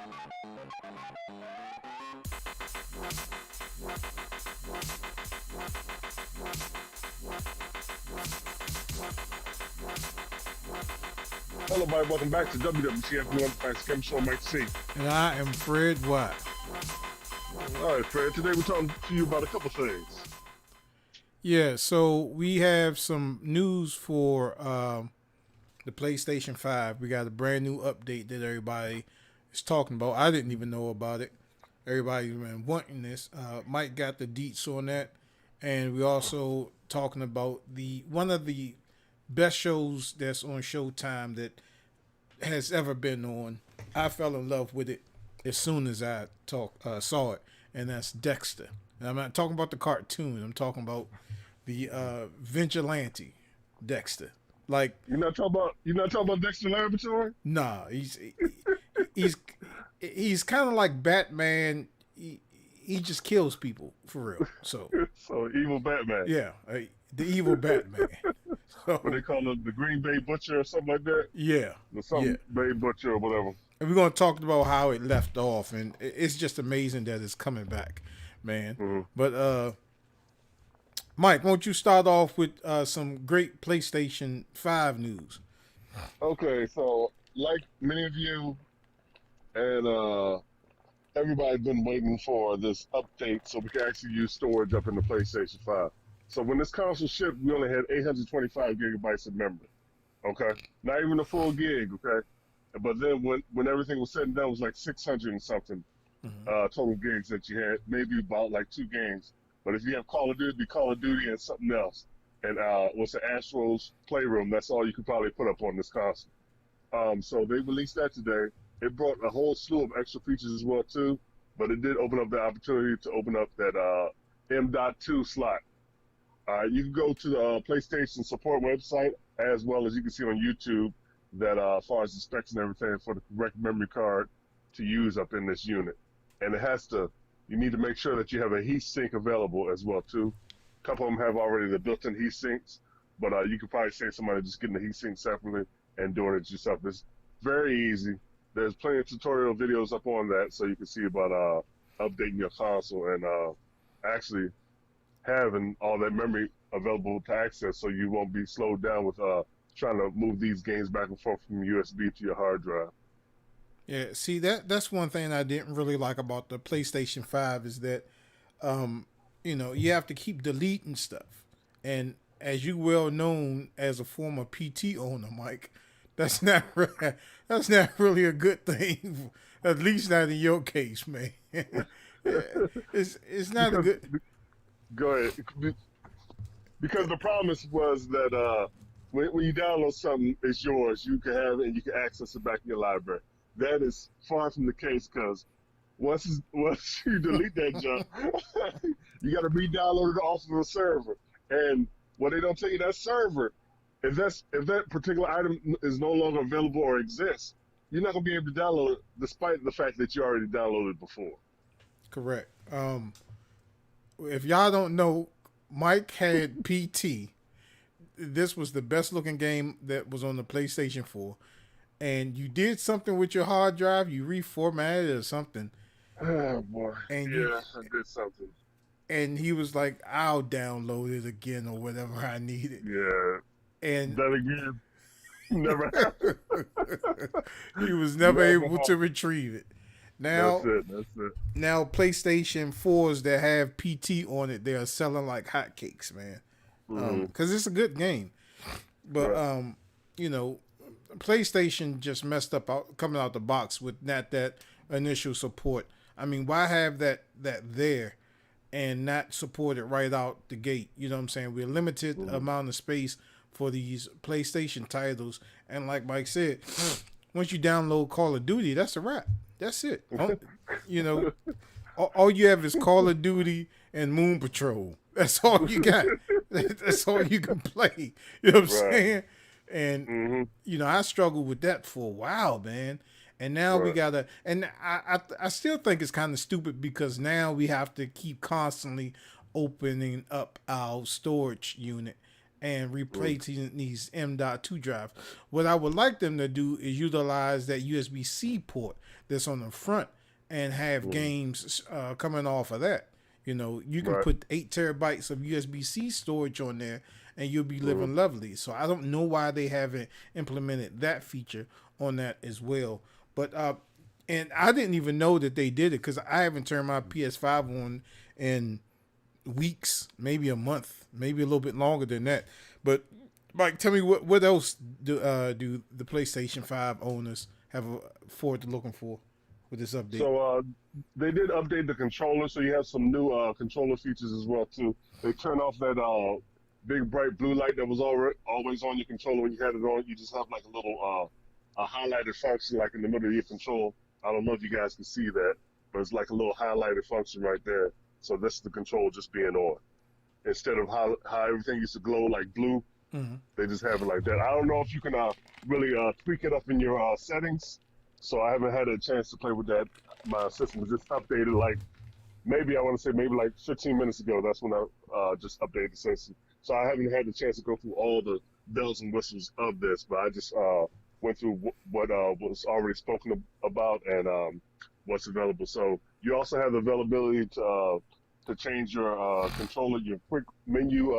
Hello, everybody. Welcome back to WWCF North Fights Game Show. Mike C. And I am Fred Watt. All right, Fred. Today we're talking to you about a couple things. Yeah, so we have some news for the PlayStation 5. We got a brand new update that everybody is talking about. I didn't even know about it. Everybody's been wanting this. Mike got the deets on that. And we also talking about one of the best shows that's on Showtime that has ever been on. I fell in love with it as soon as I saw it, and that's Dexter. And I'm not talking about the cartoon. I'm talking about the vigilante Dexter. Like, You're not talking about Dexter Laboratory? nah, he's kind of like Batman. He just kills people for real. So So evil Batman. yeah, the evil Batman. So, What they call him, the Green Bay Butcher or something like that. yeah, The something Bay Butcher or whatever. and we're gonna talk about how it left off, and it's just amazing that it's coming back, man. Mm-hmm. But Mike, won't you start off with some great PlayStation 5 news? Okay, so like many of you and everybody's been waiting for this update so we can actually use storage up in the PlayStation 5. So when this console shipped, we only had 825 gigabytes of memory. Okay, not even a full gig. Okay, but then when everything was said and done, it was like 600 and something total gigs that you had, maybe about like 2 games. But if you have Call of Duty and something else, and what's the Astro's Playroom, that's all you could probably put up on this console. So they released that today. It brought a whole slew of extra features as well too, but it did open up the opportunity to open up that M.2 slot. You can go to the PlayStation support website, as well as you can see on YouTube that as far as the specs and everything for the correct memory card to use up in this unit. And you need to make sure that you have a heat sink available as well too. A couple of them have already the built-in heat sinks, but you could probably save somebody just getting the heat sink separately and doing it yourself. It's very easy. There's plenty of tutorial videos up on that, so you can see about updating your console and actually having all that memory available to access, so you won't be slowed down with trying to move these games back and forth from USB to your hard drive. Yeah, see that's one thing I didn't really like about the PlayStation 5 is that you have to keep deleting stuff. And as you well known as a former PT owner, Mike, that's not really a good thing. At least not in your case, man. It's not a good. Go ahead. Because the promise was that when you download something, it's yours. You can have it and you can access it back in your library. That is far from the case, because once you delete that junk, you got to re-download it off of a server. And what they don't tell you, that server, if that particular item is no longer available or exists, you're not gonna be able to download it, despite the fact that you already downloaded it before. Correct. If y'all don't know, Mike had PT. This was the best looking game that was on the PlayStation 4. And you did something with your hard drive, you reformatted it or something. Oh boy. And I did something. And he was like, I'll download it again or whatever I needed. Yeah. And that again never happened. He was never able to retrieve it. Now That's it. Now PlayStation 4s that have PT on it, they are selling like hotcakes, man. Because it's a good game. But PlayStation just messed up coming out the box with not that initial support. I mean, why have that there and not support it right out the gate? You know what I'm saying? We're limited amount of space for these PlayStation titles, and like Mike said, once you download Call of Duty, that's a wrap. That's it. All you have is Call of Duty and Moon Patrol. That's all you got. That's all you can play. You know what I'm saying? And I struggled with that for a while, man. And now we gotta. And I still think it's kind of stupid because now we have to keep constantly opening up our storage unit, and Mm. replacing these M.2 drives. What I would like them to do is utilize that USB-C port that's on the front and have Mm. games coming off of that. You can Right. put 8 terabytes of USB-C storage on there, and you'll be Mm. living lovely. So I don't know why they haven't implemented that feature on that as well. But and I didn't even know that they did it because I haven't turned my PS5 on in weeks, maybe a month, maybe a little bit longer than that. But Mike, tell me what else do the PlayStation 5 owners have forward to looking for with this update? So they did update the controller, so you have some new controller features as well too. They turn off that big bright blue light that was always on your controller when you had it on. You just have like a little a highlighted function like in the middle of your control. I don't know if you guys can see that, but it's like a little highlighted function right there. So this is the control just being on. Instead of how everything used to glow like blue, Mm-hmm. they just have it like that. I don't know if you can really tweak it up in your settings. So I haven't had a chance to play with that. My system was just updated like maybe I want to say maybe like 15 minutes ago. That's when I just updated the system. So I haven't had the chance to go through all the bells and whistles of this, but I just went through what was already spoken about and what's available. So you also have the availability to change your controller, your quick menu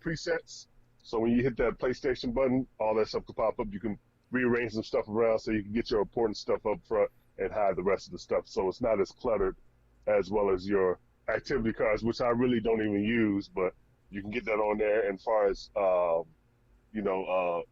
presets. So when you hit that PlayStation button, all that stuff can pop up. You can rearrange some stuff around so you can get your important stuff up front and hide the rest of the stuff. So it's not as cluttered as well as your activity cards, which I really don't even use, but you can get that on there. And as far as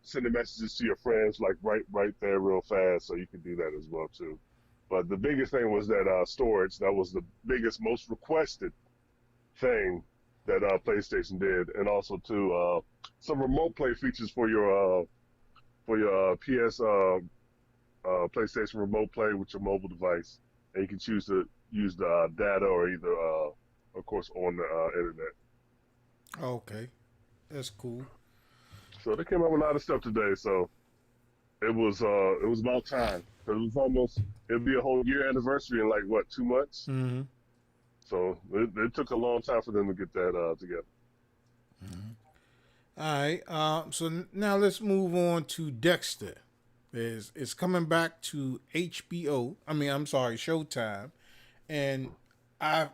sending messages to your friends, like right there real fast, so you can do that as well too. But the biggest thing was that storage. That was the biggest, most requested thing that PlayStation did, and also too some remote play features for your PS PlayStation Remote Play with your mobile device, and you can choose to use the data or either, of course, on the internet. Okay, that's cool. So they came up with a lot of stuff today. So it was about time because it was almost it'll be a whole year anniversary in like what 2 months. Mm-hmm. So it took a long time for them to get that together. Mm-hmm. All right. So now let's move on to Dexter. It's coming back to HBO. I mean, I'm sorry, Showtime, and I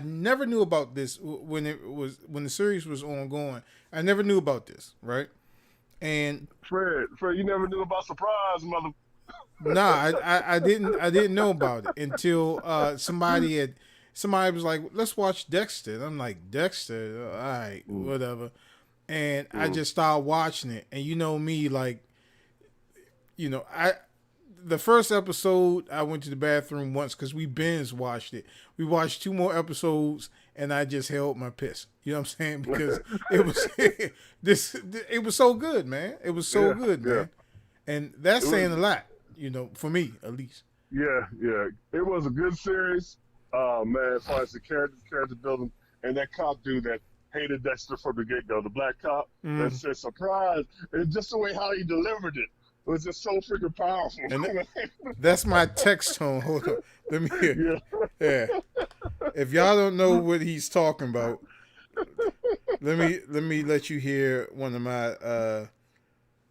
never knew about this when the series was ongoing. I never knew about this, right? And Fred, you never knew about Surprise, mother. nah, I didn't know about it until somebody was like, let's watch Dexter. And I'm like, Dexter, all right, Mm, whatever. And I mm, just started watching it, and you know me, like, I the first episode I went to the bathroom once because we binge watched it. We watched 2 more episodes, and I just held my piss. You know what I'm saying? Because it was it was so good, man. It was so yeah, good, yeah. man. And that's It was saying a lot, for me at least. yeah. It was a good series. Man, as far as the character building, and that cop dude that hated Dexter from the get go, the black cop that Mm. said surprise, and just the way how he delivered it was just so freaking powerful. And that's my text tone. Hold on, let me hear. Yeah, Yeah, if y'all don't know what he's talking about, let me let you hear one of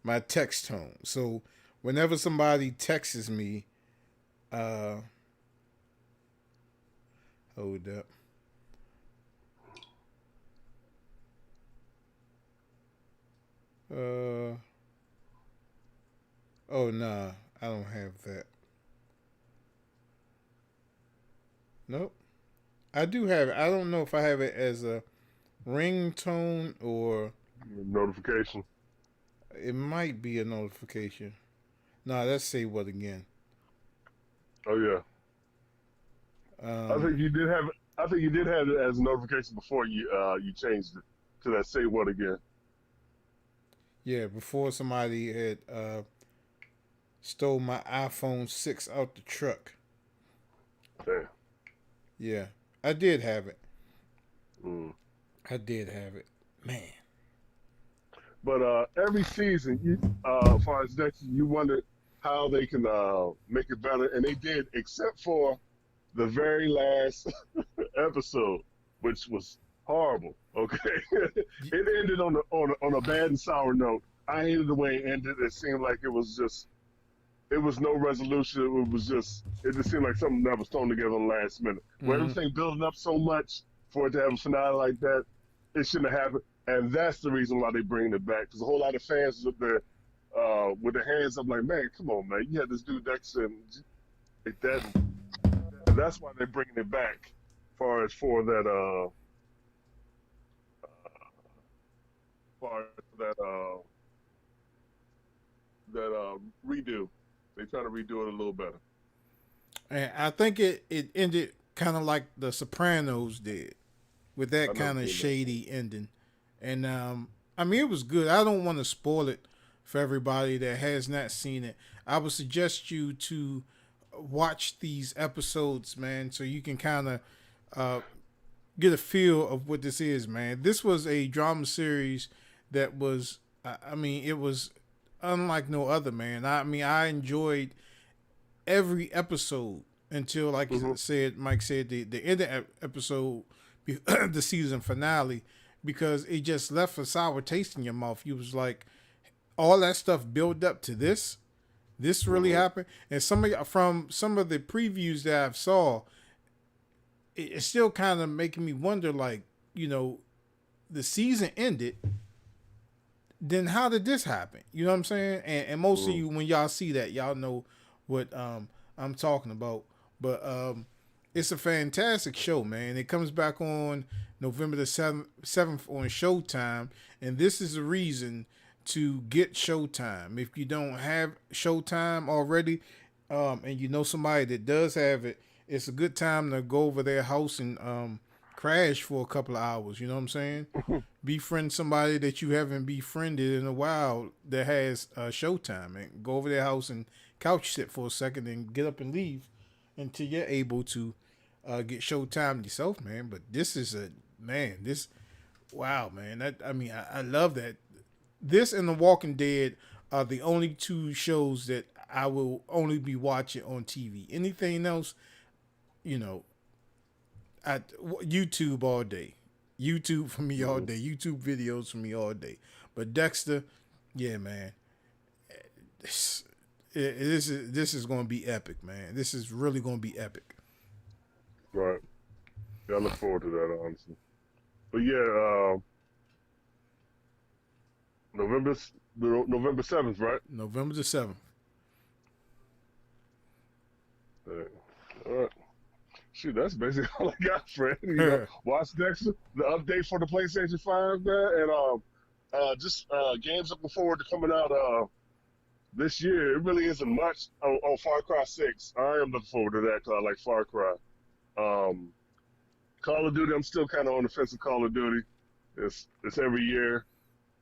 my text tones. So whenever somebody texts me, uh, hold up. Uh, oh nah, I don't have that. Nope, I do have it. I don't know if I have it as a ringtone or notification. it might be a notification. Nah, let's say what again. Oh yeah, I Um, think you did have. I think you did have it as a notification before you changed it to that say what again. yeah, before somebody had stole my iPhone 6 out the truck. Damn. Yeah, I did have it. Mm. I did have it. Man. But every season, as far as Dexter, you wonder how they can make it better, and they did, except for the very last episode, which was Horrible. Okay, it ended on a bad and sour note. I hated the way it ended. It seemed like it was no resolution. It just seemed like something that was thrown together on the last minute. Where Mm-hmm. everything building up so much for it to have a finale like that, it shouldn't have happened. And that's the reason why they bringing it back. Because a whole lot of fans was up there with their hands up, like, man, come on, man, you had this dude Dexter and like that, and that's why they're bringing it back. Far as for that, far as that, redo, they try to redo it a little better. And I think it ended kind of like The Sopranos did, with I that never kind of seen that. shady ending. And I mean, it was good. I don't want to spoil it for everybody that has not seen it. I would suggest you to watch these episodes, man, so you can kind of uh, get a feel of what this is, man. This was a drama series that was, I mean, it was unlike no other, man. I mean, I enjoyed every episode until, like you Hmm. said, Mike said, the end of episode, the season finale, because it just left a sour taste in your mouth. You was like, all that stuff built up to this. This really Hmm. happened, and from some of the previews that I've saw, it's still kind of making me wonder, like, you know, the season ended, then how did this happen? You know what I'm saying? And most of Hmm. you, when y'all see that, y'all know what I'm talking about. But it's a fantastic show, man. It comes back on November the 7th on Showtime, and this is the reason to get Showtime. If you don't have Showtime already, and you know somebody that does have it, it's a good time to go over their house and crash for a couple of hours. You know what I'm saying? Befriend somebody that you haven't befriended in a while that has Showtime, and go over their house and couch sit for a second and get up and leave until you're able to get Showtime yourself, man. But this is a man. This wow, man. That I mean, I love that. This and The Walking Dead are the only two shows that I will only be watching on TV. Anything else, you know, at YouTube all day. YouTube for me all Hmm. day. YouTube videos for me all day. But Dexter, yeah, man, this, this is going to be epic, man. This is really going to be epic. Right. Yeah, I look forward to that, honestly. But yeah, November November 7th, right? November the 7th. Uh, all right. Shoot, that's basically all I got, friend. You know, watch Dexter, the update for the PlayStation 5, man, and just games looking forward to coming out this year. It really isn't much. Oh, Far Cry 6. I am looking forward to that because I like Far Cry. Um, Call of Duty, I'm still kind of on the fence of Call of Duty. It's every year.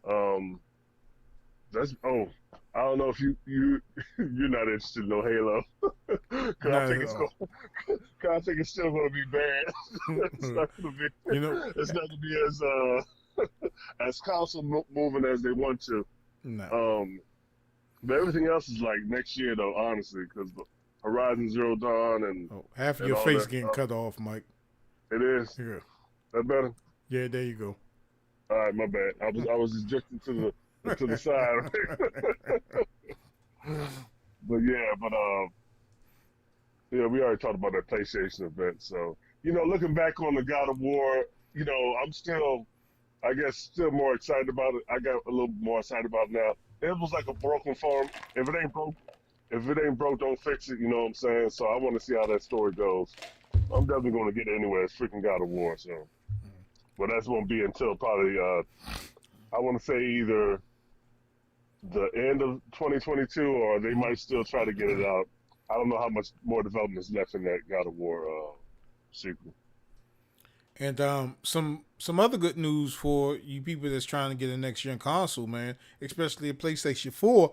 Um, that's I don't know if you're not interested in no Halo, because I Not think at it's all. going. Cause I think it's still going to be bad. It's you not going to be. know, It's not going to be as console moving as they want to. no. Um, but everything else is like next year though, honestly, because Horizon Zero Dawn Oh, half of and your all face that getting stuff. cut off, Mike. It is Yeah, that better. yeah. There you go. All right, my bad. I was just drifting to the side. But yeah, yeah, we already talked about that PlayStation event. So, looking back on the God of War, I'm still, I guess, still more excited about it. I got a little more excited about it now. It was like a broken farm. If it ain't broke, don't fix it. You know what I'm saying? So I want to see how that story goes. I'm definitely going to get it anyway. It's freaking God of War. So, but that's won't be until probably, I want to say either the end of 2022 or they might still try to get it out. I don't know how much more development is left in that God of War sequel. And some other good news for you people that's trying to get a next gen console, man, especially a PlayStation 4.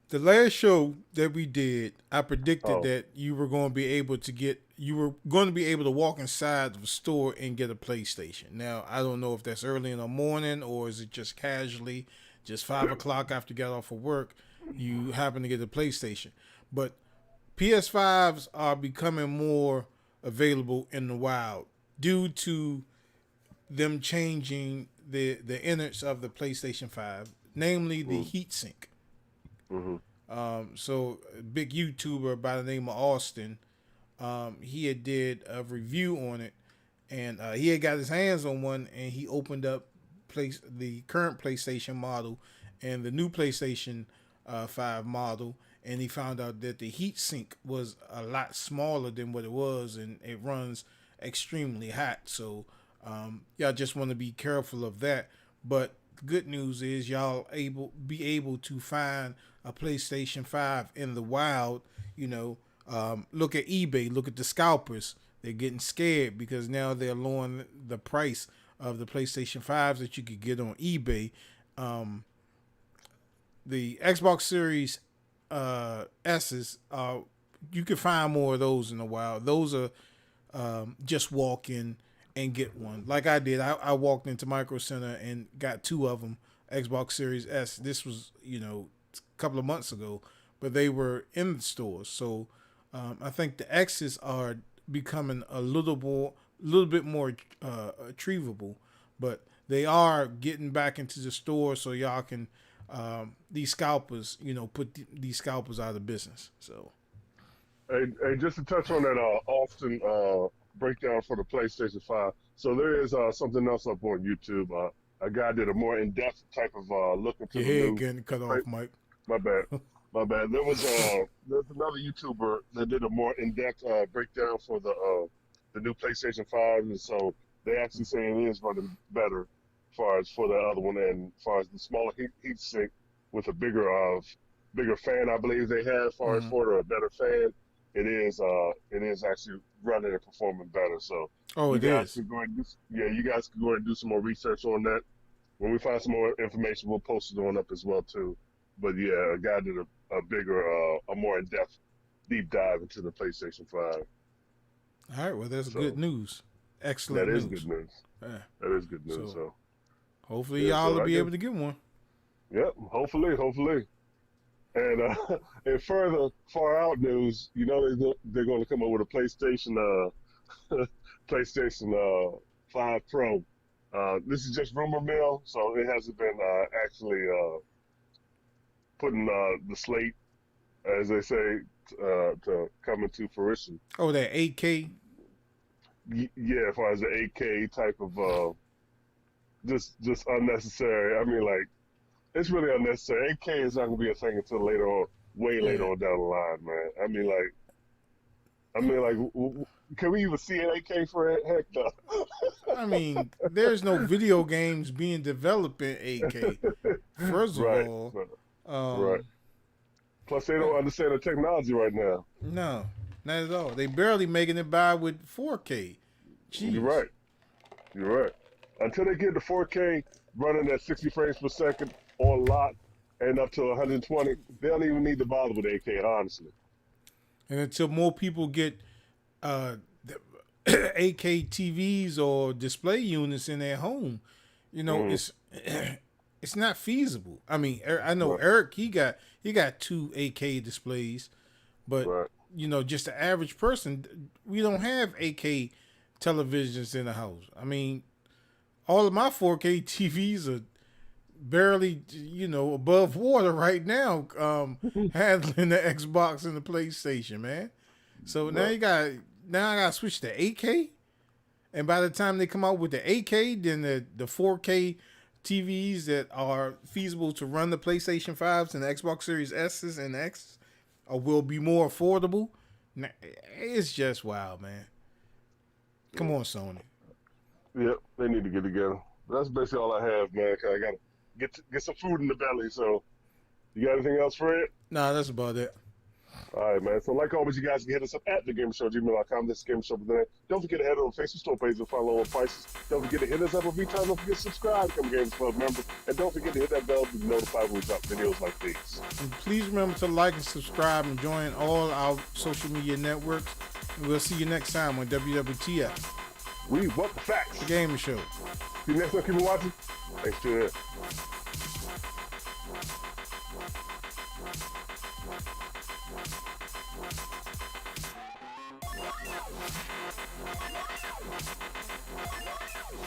The last show that we did, I predicted Oh, that you were going to be able to walk inside of a store and get a PlayStation. Now, I don't know if that's early in the morning or is it just casually, just 5 o'clock after you got off of work, you happen to get a PlayStation. But PS5s are becoming more available in the wild due to them changing the innards of the PlayStation 5, namely the heatsink. Mm-hmm. So a big YouTuber by the name of Austin, he had did a review on it, and he had got his hands on one, and he opened up the current PlayStation model and the new PlayStation 5 model, and he found out that the heatsink was a lot smaller than what it was, and it runs extremely hot. So y'all just want to be careful of that. But the good news is y'all be able to find a PlayStation 5 in the wild. Look at eBay, look at the scalpers. They're getting scared because now they're lowering the price of the PlayStation 5s that you could get on eBay. The Xbox Series S's, you can find more of those in the wild. Those are just walk in and get one. Like I did. I walked into Micro Center and got 2 of them, Xbox Series S. This was, a couple of months ago, but they were in the stores. So I think the X's are becoming a little bit more achievable, but they are getting back into the store so y'all can these scalpers, put these scalpers out of business. So, hey, just to touch on that Austin breakdown for the PlayStation 5. So there is something else up on YouTube. A guy did a more in-depth type of look into your the head new. getting cut off, Mike. My bad. My bad. There's another YouTuber that did a more in-depth breakdown for the new PlayStation 5, and so they actually say it is running better as far as for the other one, and as far as the smaller heat sink with a bigger fan, I believe they have as far as for a better fan. It is actually running and performing better. So Oh, you it guys is. can go and you guys can go ahead and do some more research on that. When we find some more information, we'll post it on up as well too. But yeah, a guy did a bigger, a more in-depth, deep dive into the PlayStation 5. All right, well, that's So good news. Excellent that is news. good news. Yeah. That is good news. So So hopefully yeah, y'all so will I be guess able to get one. yep. Hopefully. And and further far out news, they're going to come up with a PlayStation 5 Pro. This is just rumor mill, so it hasn't been actually putting the slate, as they say, to come into fruition. Oh, that 8K. Yeah, as far as the 8K type of just unnecessary. I mean, like it's really unnecessary. 8K is not gonna be a thing until later on, way later Yeah. on down the line, man. Can we even see an 8K for it? Heck no. I mean, there's no video games being developed in 8K. First of Right, all, right. Plus, they don't understand the technology right now. no, not at all. They barely making it by with 4K. You're Jeez. right. You're right. Until they get the 4K running at 60 frames per second on lock and up to 120, they don't even need to bother with 8K, honestly. And until more people get 8K TVs or display units in their home, Mm-hmm. it's not feasible. I mean, I know Right, Eric, he got 2 8K displays, but right. just the average person, we don't have 8K televisions in the house. I mean, all of my 4K TVs are barely, above water right now, handling the Xbox and the PlayStation, man. So Right. now I got to switch to 8K, and by the time they come out with the 8K, then the 4K TVs that are feasible to run the PlayStation 5s and the Xbox Series S's and X's will be more affordable. It's just wild, man. Come on, Sony. Yep, they need to get together. That's basically all I have, man. 'Cause I gotta get some food in the belly. So, you got anything else, Fred? Nah, that's about it. All right, man. So, like always, you guys can hit us up at thagamersshow@gmail.com. This is Gamer Show. Don't forget to head over to the Facebook store page and follow all prices. Don't forget to hit us up every time. Don't forget to subscribe, become a Gamers Club member, and don't forget to hit that bell to be notified when we drop videos like these. And please remember to like and subscribe and join all our social media networks. And we'll see you next time on WWTF, We want the facts. the Gamer Show. See you next time. Keep on watching. Thanks for tuning in.